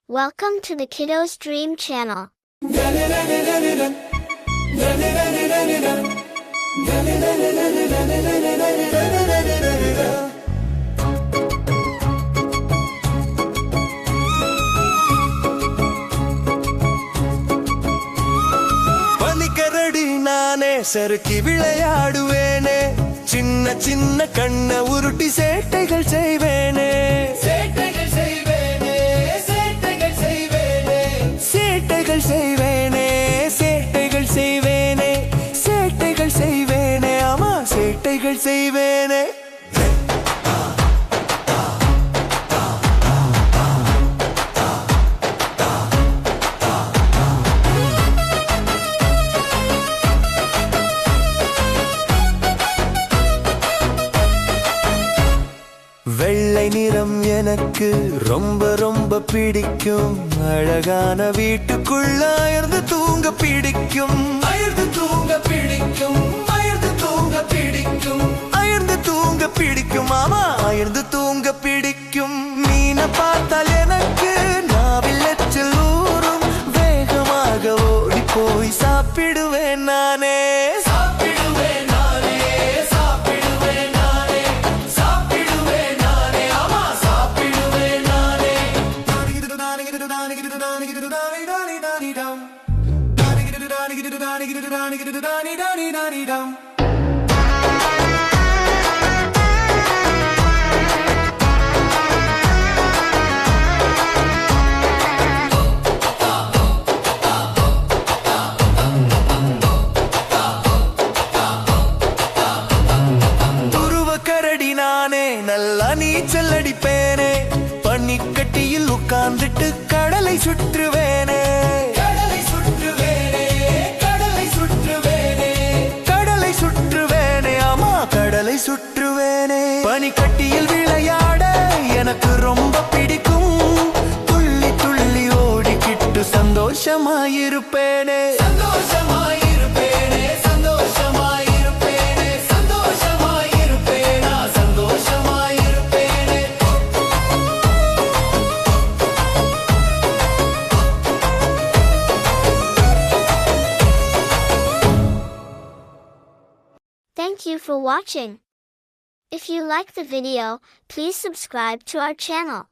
Welcome to the Kiddos Dream Channel. பனிக்கரடி நானே சறுக்கி விளையாடுவேனே, சின்ன சின்ன கண்ண உருட்டி சேட்டைகள் செய்வேனே, சேட்டைகள் செய்வேனே, சேட்டைகள் செய்வேனே, சேட்டைகள் செய்வேனே, சேட்டைகள் செய்வேனே, சேட்டைகள் செய்வேனே, ஆமா சேட்டைகள் செய்வேனே. வெள்ளை நிறம் எனக்கு ரொம்ப ரொம்ப பிடிக்கும், அழகான வீட்டுக்குள்ள அயர்ந்து தூங்க பிடிக்கும், அயர்ந்து தூங்க பிடிக்கும், அயர்ந்து தூங்க பிடிக்கும், அயர்ந்து தூங்க பிடிக்கும், ஆமா அயர்ந்து தூங்க பிடிக்கும். மீனை பார்த்தால் எனக்கு நாவில் எச்சில் ஊறும், வேகமாக ஓடி போய் சாப்பிடுவேன் நானே, சாப்பிடுவேன் நானே, சாப்பிடுவேன் நானே, சாப்பிடுவேன் நானே, ஆமா சாப்பிடுவேன் நானே. கரடி நானே நல்லா நீச்சல் அடிப்பேனே, பனிக்கட்டியில் உட்கார்ந்துட்டு கடலை சுற்றுவேனே, கடலை சுற்றுவேனே, கடலை சுற்றுவேனே, கடலை சுற்றுவேனே, ஆமா கடலை சுற்றுவேனே. பனிக்கட்டியில் விளையாட எனக்கு ரொம்ப பிடிக்கும், துள்ளி துள்ளி ஓடிக்கிட்டு சந்தோஷமாயிருப்பேனே, சந்தோஷமாயிருப்பேனே, சந்தோஷமாயிருப்பேனே, சந்தோஷமாயிருப்பேனா, சந்தோஷமாயிருப்பேனே. Thank you for watching. If you like the video, please subscribe to our channel.